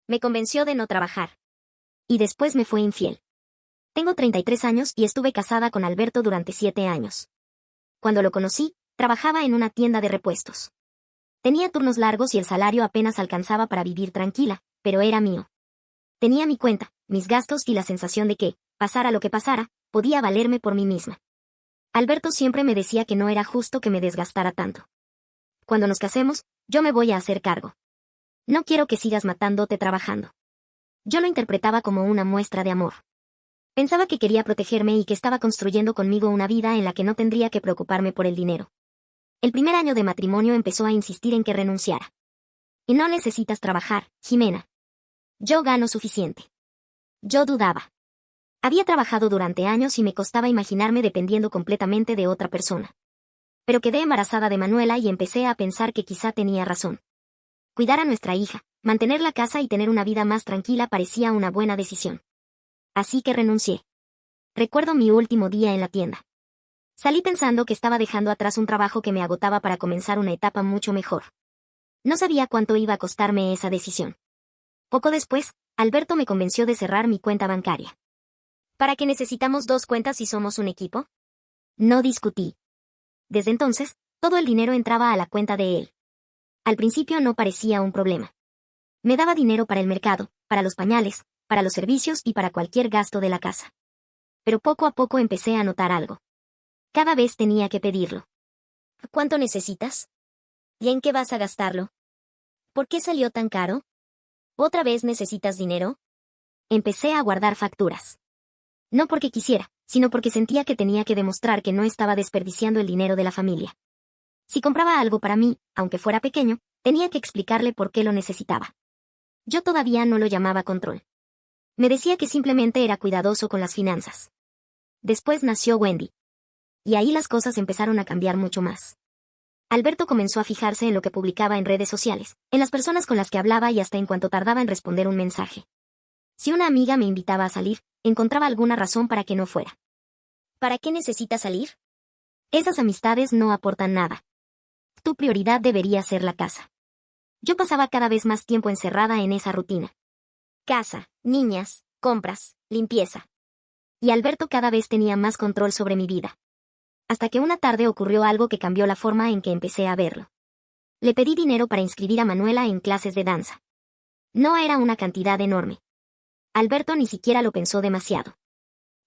Me convenció de no trabajar. Y después me fue infiel. Tengo 33 años y estuve casada con Alberto durante 7 años. Cuando lo conocí, trabajaba en una tienda de repuestos. Tenía turnos largos y el salario apenas alcanzaba para vivir tranquila, pero era mío. Tenía mi cuenta, mis gastos y la sensación de que, pasara lo que pasara, podía valerme por mí misma. Alberto siempre me decía que no era justo que me desgastara tanto. Cuando nos casemos, yo me voy a hacer cargo. No quiero que sigas matándote trabajando. Yo lo interpretaba como una muestra de amor. Pensaba que quería protegerme y que estaba construyendo conmigo una vida en la que no tendría que preocuparme por el dinero. El primer año de matrimonio empezó a insistir en que renunciara. Y no necesitas trabajar, Jimena. Yo gano suficiente. Yo dudaba. Había trabajado durante años y me costaba imaginarme dependiendo completamente de otra persona. Pero quedé embarazada de Manuela y empecé a pensar que quizá tenía razón. Cuidar a nuestra hija, mantener la casa y tener una vida más tranquila parecía una buena decisión. Así que renuncié. Recuerdo mi último día en la tienda. Salí pensando que estaba dejando atrás un trabajo que me agotaba para comenzar una etapa mucho mejor. No sabía cuánto iba a costarme esa decisión. Poco después, Alberto me convenció de cerrar mi cuenta bancaria. ¿Para qué necesitamos 2 cuentas si somos un equipo? No discutí. Desde entonces, todo el dinero entraba a la cuenta de él. Al principio no parecía un problema. Me daba dinero para el mercado, para los pañales, para los servicios y para cualquier gasto de la casa. Pero poco a poco empecé a notar algo. Cada vez tenía que pedirlo. ¿Cuánto necesitas? ¿Y en qué vas a gastarlo? ¿Por qué salió tan caro? ¿Otra vez necesitas dinero? Empecé a guardar facturas. No porque quisiera, sino porque sentía que tenía que demostrar que no estaba desperdiciando el dinero de la familia. Si compraba algo para mí, aunque fuera pequeño, tenía que explicarle por qué lo necesitaba. Yo todavía no lo llamaba control. Me decía que simplemente era cuidadoso con las finanzas. Después nació Wendy. Y ahí las cosas empezaron a cambiar mucho más. Alberto comenzó a fijarse en lo que publicaba en redes sociales, en las personas con las que hablaba y hasta en cuanto tardaba en responder un mensaje. Si una amiga me invitaba a salir, encontraba alguna razón para que no fuera. ¿Para qué necesitas salir? Esas amistades no aportan nada. Tu prioridad debería ser la casa. Yo pasaba cada vez más tiempo encerrada en esa rutina. Casa, niñas, compras, limpieza. Y Alberto cada vez tenía más control sobre mi vida. Hasta que una tarde ocurrió algo que cambió la forma en que empecé a verlo. Le pedí dinero para inscribir a Manuela en clases de danza. No era una cantidad enorme. Alberto ni siquiera lo pensó demasiado.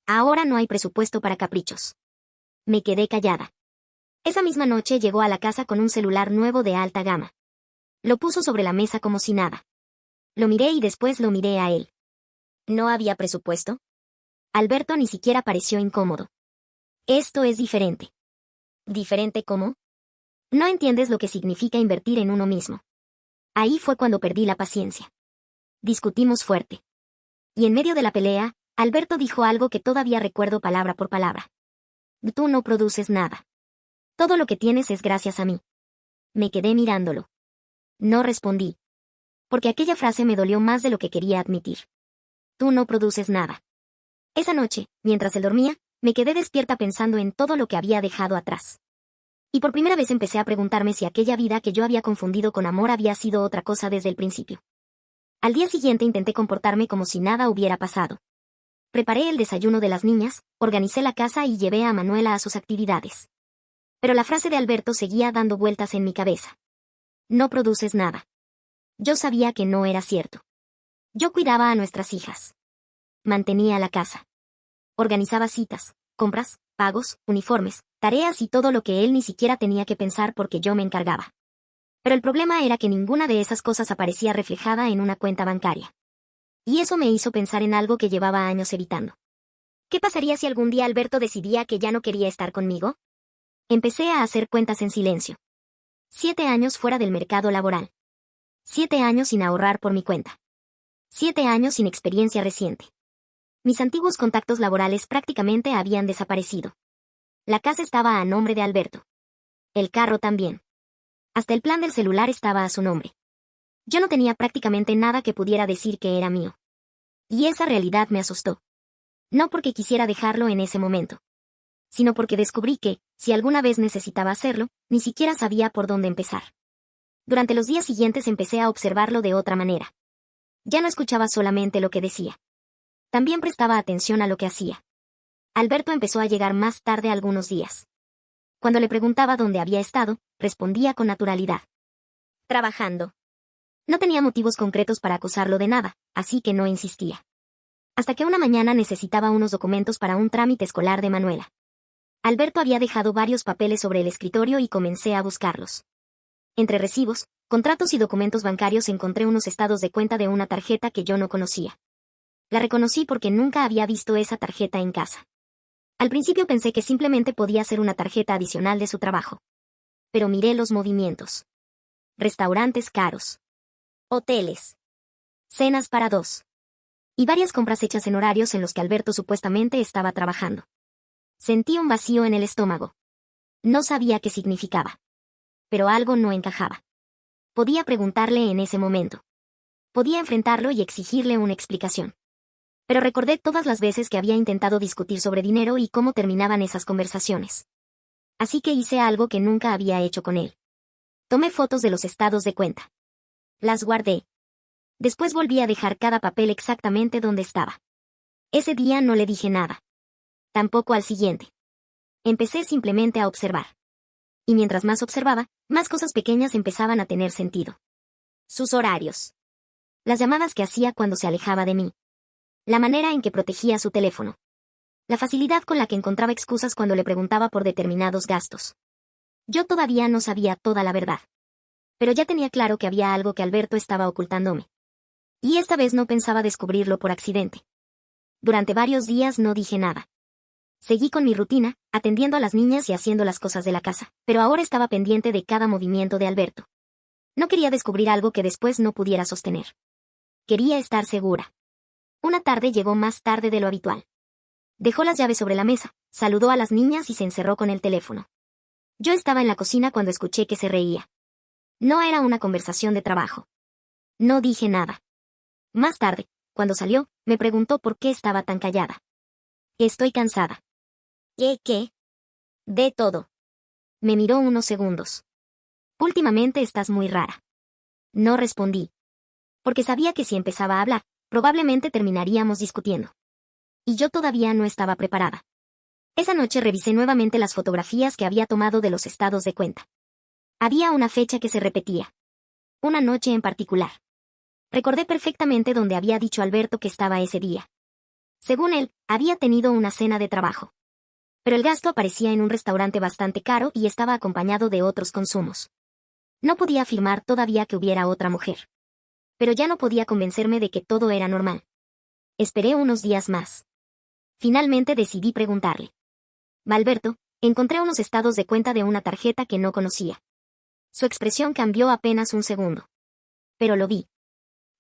Ahora no hay presupuesto para caprichos. Me quedé callada. Esa misma noche llegó a la casa con un celular nuevo de alta gama. Lo puso sobre la mesa como si nada. Lo miré y después lo miré a él. ¿No había presupuesto? Alberto ni siquiera pareció incómodo. Esto es diferente. ¿Diferente cómo? No entiendes lo que significa invertir en uno mismo. Ahí fue cuando perdí la paciencia. Discutimos fuerte. Y en medio de la pelea, Alberto dijo algo que todavía recuerdo palabra por palabra. Tú no produces nada. Todo lo que tienes es gracias a mí. Me quedé mirándolo. No respondí. Porque aquella frase me dolió más de lo que quería admitir. Tú no produces nada. Esa noche, mientras él dormía, me quedé despierta pensando en todo lo que había dejado atrás. Y por primera vez empecé a preguntarme si aquella vida que yo había confundido con amor había sido otra cosa desde el principio. Al día siguiente intenté comportarme como si nada hubiera pasado. Preparé el desayuno de las niñas, organicé la casa y llevé a Manuela a sus actividades. Pero la frase de Alberto seguía dando vueltas en mi cabeza. No produces nada. Yo sabía que no era cierto. Yo cuidaba a nuestras hijas. Mantenía la casa. Organizaba citas, compras, pagos, uniformes, tareas y todo lo que él ni siquiera tenía que pensar porque yo me encargaba. Pero el problema era que ninguna de esas cosas aparecía reflejada en una cuenta bancaria. Y eso me hizo pensar en algo que llevaba años evitando. ¿Qué pasaría si algún día Alberto decidía que ya no quería estar conmigo? Empecé a hacer cuentas en silencio. 7 años fuera del mercado laboral. 7 años sin ahorrar por mi cuenta. 7 años sin experiencia reciente. Mis antiguos contactos laborales prácticamente habían desaparecido. La casa estaba a nombre de Alberto. El carro también. Hasta el plan del celular estaba a su nombre. Yo no tenía prácticamente nada que pudiera decir que era mío. Y esa realidad me asustó. No porque quisiera dejarlo en ese momento, sino porque descubrí que, si alguna vez necesitaba hacerlo, ni siquiera sabía por dónde empezar. Durante los días siguientes empecé a observarlo de otra manera. Ya no escuchaba solamente lo que decía. También prestaba atención a lo que hacía. Alberto empezó a llegar más tarde algunos días. Cuando le preguntaba dónde había estado, respondía con naturalidad. Trabajando. No tenía motivos concretos para acusarlo de nada, así que no insistía. Hasta que una mañana necesitaba unos documentos para un trámite escolar de Manuela. Alberto había dejado varios papeles sobre el escritorio y comencé a buscarlos. Entre recibos, contratos y documentos bancarios encontré unos estados de cuenta de una tarjeta que yo no conocía. La reconocí porque nunca había visto esa tarjeta en casa. Al principio pensé que simplemente podía ser una tarjeta adicional de su trabajo. Pero miré los movimientos. Restaurantes caros. Hoteles. Cenas para dos. Y varias compras hechas en horarios en los que Alberto supuestamente estaba trabajando. Sentí un vacío en el estómago. No sabía qué significaba. Pero algo no encajaba. Podía preguntarle en ese momento. Podía enfrentarlo y exigirle una explicación. Pero recordé todas las veces que había intentado discutir sobre dinero y cómo terminaban esas conversaciones. Así que hice algo que nunca había hecho con él. Tomé fotos de los estados de cuenta. Las guardé. Después volví a dejar cada papel exactamente donde estaba. Ese día no le dije nada. Tampoco al siguiente. Empecé simplemente a observar. Y mientras más observaba, más cosas pequeñas empezaban a tener sentido. Sus horarios. Las llamadas que hacía cuando se alejaba de mí. La manera en que protegía su teléfono. La facilidad con la que encontraba excusas cuando le preguntaba por determinados gastos. Yo todavía no sabía toda la verdad. Pero ya tenía claro que había algo que Alberto estaba ocultándome. Y esta vez no pensaba descubrirlo por accidente. Durante varios días no dije nada. Seguí con mi rutina, atendiendo a las niñas y haciendo las cosas de la casa, pero ahora estaba pendiente de cada movimiento de Alberto. No quería descubrir algo que después no pudiera sostener. Quería estar segura. Una tarde llegó más tarde de lo habitual. Dejó las llaves sobre la mesa, saludó a las niñas y se encerró con el teléfono. Yo estaba en la cocina cuando escuché que se reía. No era una conversación de trabajo. No dije nada. Más tarde, cuando salió, me preguntó por qué estaba tan callada. Estoy cansada. ¿Qué? De todo. Me miró unos segundos. Últimamente estás muy rara. No respondí. Porque sabía que si empezaba a hablar, probablemente terminaríamos discutiendo. Y yo todavía no estaba preparada. Esa noche revisé nuevamente las fotografías que había tomado de los estados de cuenta. Había una fecha que se repetía. Una noche en particular. Recordé perfectamente dónde había dicho Alberto que estaba ese día. Según él, había tenido una cena de trabajo. Pero el gasto aparecía en un restaurante bastante caro y estaba acompañado de otros consumos. No podía afirmar todavía que hubiera otra mujer. Pero ya no podía convencerme de que todo era normal. Esperé unos días más. Finalmente decidí preguntarle. Alberto, encontré unos estados de cuenta de una tarjeta que no conocía. Su expresión cambió apenas un segundo. Pero lo vi.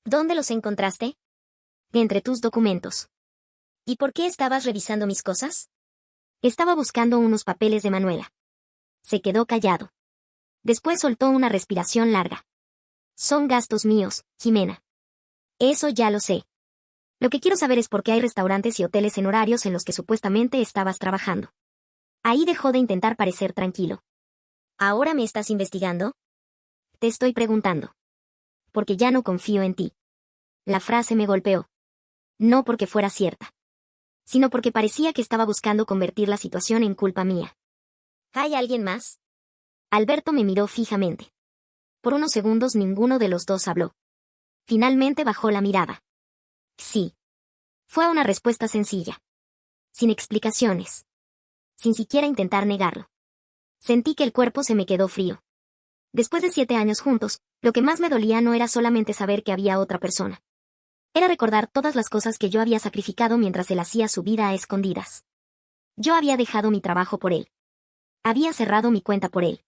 ¿Dónde los encontraste? Entre tus documentos. ¿Y por qué estabas revisando mis cosas? Estaba buscando unos papeles de Manuela. Se quedó callado. Después soltó una respiración larga. Son gastos míos, Jimena. Eso ya lo sé. Lo que quiero saber es por qué hay restaurantes y hoteles en horarios en los que supuestamente estabas trabajando. Ahí dejó de intentar parecer tranquilo. ¿Ahora me estás investigando? Te estoy preguntando. Porque ya no confío en ti. La frase me golpeó. No porque fuera cierta, sino porque parecía que estaba buscando convertir la situación en culpa mía. ¿Hay alguien más? Alberto me miró fijamente. Por unos segundos ninguno de los dos habló. Finalmente bajó la mirada. Sí. Fue una respuesta sencilla. Sin explicaciones. Sin siquiera intentar negarlo. Sentí que el cuerpo se me quedó frío. Después de 7 años juntos, lo que más me dolía no era solamente saber que había otra persona. Era recordar todas las cosas que yo había sacrificado mientras él hacía su vida a escondidas. Yo había dejado mi trabajo por él. Había cerrado mi cuenta por él.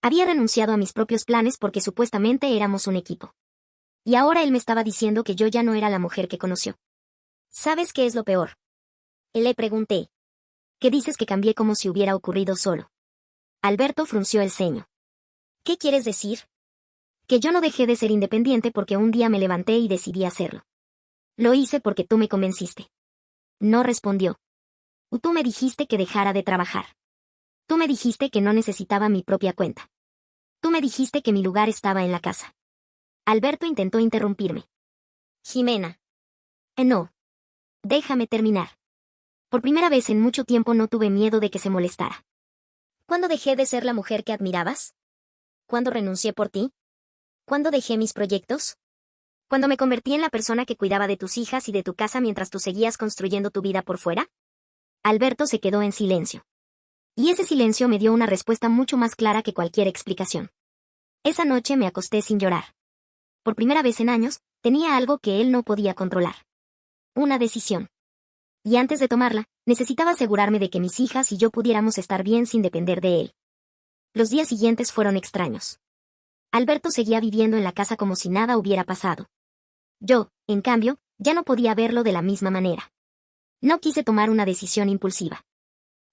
Había renunciado a mis propios planes porque supuestamente éramos un equipo. Y ahora él me estaba diciendo que yo ya no era la mujer que conoció. ¿Sabes qué es lo peor? Le pregunté. ¿Qué dices que cambié como si hubiera ocurrido solo? Alberto frunció el ceño. ¿Qué quieres decir? Que yo no dejé de ser independiente porque un día me levanté y decidí hacerlo. Lo hice porque tú me convenciste. No respondió. Tú me dijiste que dejara de trabajar. Tú me dijiste que no necesitaba mi propia cuenta. Tú me dijiste que mi lugar estaba en la casa. Alberto intentó interrumpirme. Jimena. No. Déjame terminar. Por primera vez en mucho tiempo no tuve miedo de que se molestara. ¿Cuándo dejé de ser la mujer que admirabas? ¿Cuándo renuncié por ti? ¿Cuándo dejé mis proyectos? ¿Cuándo me convertí en la persona que cuidaba de tus hijas y de tu casa mientras tú seguías construyendo tu vida por fuera? Alberto se quedó en silencio. Y ese silencio me dio una respuesta mucho más clara que cualquier explicación. Esa noche me acosté sin llorar. Por primera vez en años, tenía algo que él no podía controlar. Una decisión. Y antes de tomarla, necesitaba asegurarme de que mis hijas y yo pudiéramos estar bien sin depender de él. Los días siguientes fueron extraños. Alberto seguía viviendo en la casa como si nada hubiera pasado. Yo, en cambio, ya no podía verlo de la misma manera. No quise tomar una decisión impulsiva.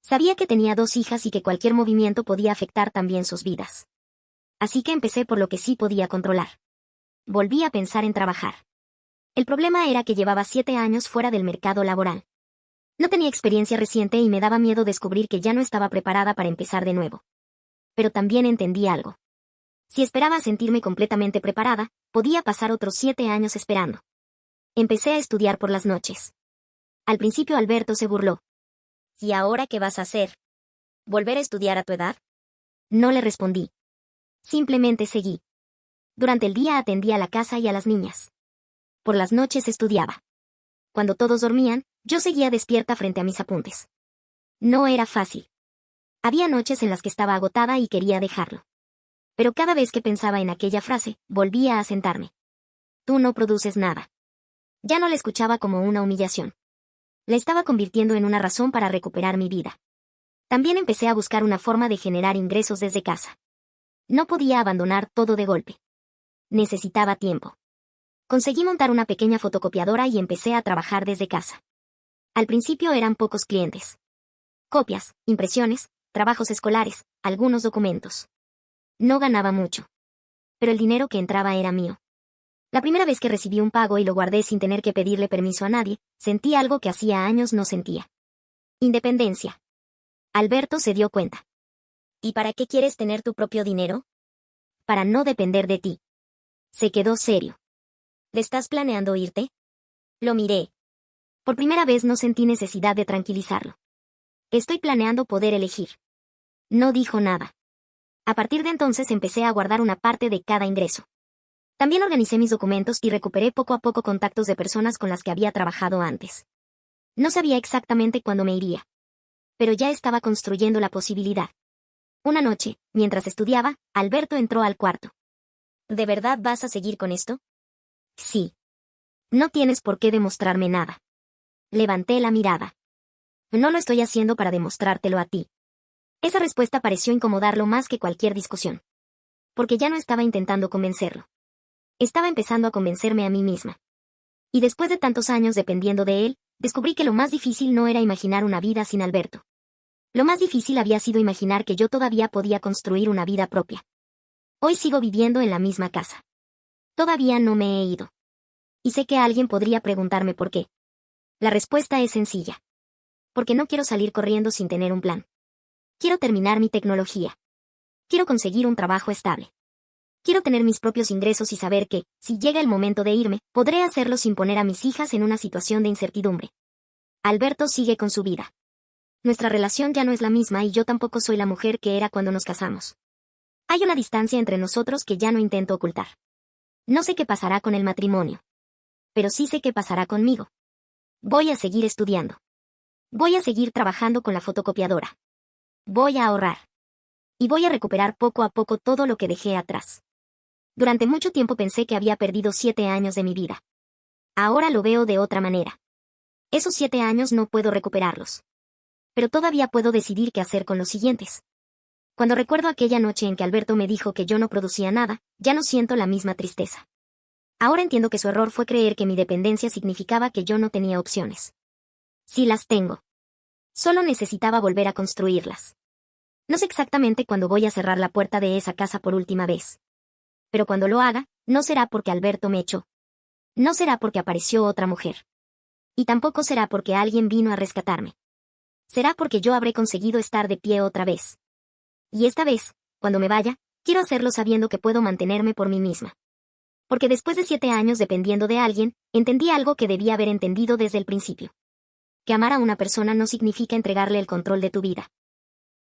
Sabía que tenía 2 hijas y que cualquier movimiento podía afectar también sus vidas. Así que empecé por lo que sí podía controlar. Volví a pensar en trabajar. El problema era que llevaba 7 años fuera del mercado laboral. No tenía experiencia reciente y me daba miedo descubrir que ya no estaba preparada para empezar de nuevo. Pero también entendí algo. Si esperaba sentirme completamente preparada, podía pasar otros 7 años esperando. Empecé a estudiar por las noches. Al principio Alberto se burló. ¿Y ahora qué vas a hacer? ¿Volver a estudiar a tu edad? No le respondí. Simplemente seguí. Durante el día atendía a la casa y a las niñas. Por las noches estudiaba. Cuando todos dormían, yo seguía despierta frente a mis apuntes. No era fácil. Había noches en las que estaba agotada y quería dejarlo. Pero cada vez que pensaba en aquella frase, volvía a sentarme. Tú no produces nada. Ya no la escuchaba como una humillación. La estaba convirtiendo en una razón para recuperar mi vida. También empecé a buscar una forma de generar ingresos desde casa. No podía abandonar todo de golpe. Necesitaba tiempo. Conseguí montar una pequeña fotocopiadora y empecé a trabajar desde casa. Al principio eran pocos clientes. Copias, impresiones, trabajos escolares, algunos documentos. No ganaba mucho. Pero el dinero que entraba era mío. La primera vez que recibí un pago y lo guardé sin tener que pedirle permiso a nadie, sentí algo que hacía años no sentía. Independencia. Alberto se dio cuenta. ¿Y para qué quieres tener tu propio dinero? Para no depender de ti. Se quedó serio. ¿Le estás planeando irte? Lo miré. Por primera vez no sentí necesidad de tranquilizarlo. Estoy planeando poder elegir. No dijo nada. A partir de entonces empecé a guardar una parte de cada ingreso. También organicé mis documentos y recuperé poco a poco contactos de personas con las que había trabajado antes. No sabía exactamente cuándo me iría. Pero ya estaba construyendo la posibilidad. Una noche, mientras estudiaba, Alberto entró al cuarto. ¿De verdad vas a seguir con esto? Sí. No tienes por qué demostrarme nada. Levanté la mirada. No lo estoy haciendo para demostrártelo a ti. Esa respuesta pareció incomodarlo más que cualquier discusión. Porque ya no estaba intentando convencerlo. Estaba empezando a convencerme a mí misma. Y después de tantos años dependiendo de él, descubrí que lo más difícil no era imaginar una vida sin Alberto. Lo más difícil había sido imaginar que yo todavía podía construir una vida propia. Hoy sigo viviendo en la misma casa. Todavía no me he ido. Y sé que alguien podría preguntarme por qué. La respuesta es sencilla. Porque no quiero salir corriendo sin tener un plan. Quiero terminar mi tecnología. Quiero conseguir un trabajo estable. Quiero tener mis propios ingresos y saber que, si llega el momento de irme, podré hacerlo sin poner a mis hijas en una situación de incertidumbre. Alberto sigue con su vida. Nuestra relación ya no es la misma y yo tampoco soy la mujer que era cuando nos casamos. Hay una distancia entre nosotros que ya no intento ocultar. No sé qué pasará con el matrimonio. Pero sí sé qué pasará conmigo. Voy a seguir estudiando. Voy a seguir trabajando con la fotocopiadora. Voy a ahorrar. Y voy a recuperar poco a poco todo lo que dejé atrás. Durante mucho tiempo pensé que había perdido 7 años de mi vida. Ahora lo veo de otra manera. Esos 7 años no puedo recuperarlos. Pero todavía puedo decidir qué hacer con los siguientes. Cuando recuerdo aquella noche en que Alberto me dijo que yo no producía nada, ya no siento la misma tristeza. Ahora entiendo que su error fue creer que mi dependencia significaba que yo no tenía opciones. Sí las tengo. Solo necesitaba volver a construirlas. No sé exactamente cuándo voy a cerrar la puerta de esa casa por última vez. Pero cuando lo haga, no será porque Alberto me echó. No será porque apareció otra mujer. Y tampoco será porque alguien vino a rescatarme. Será porque yo habré conseguido estar de pie otra vez. Y esta vez, cuando me vaya, quiero hacerlo sabiendo que puedo mantenerme por mí misma. Porque después de 7 años dependiendo de alguien, entendí algo que debía haber entendido desde el principio. Que amar a una persona no significa entregarle el control de tu vida.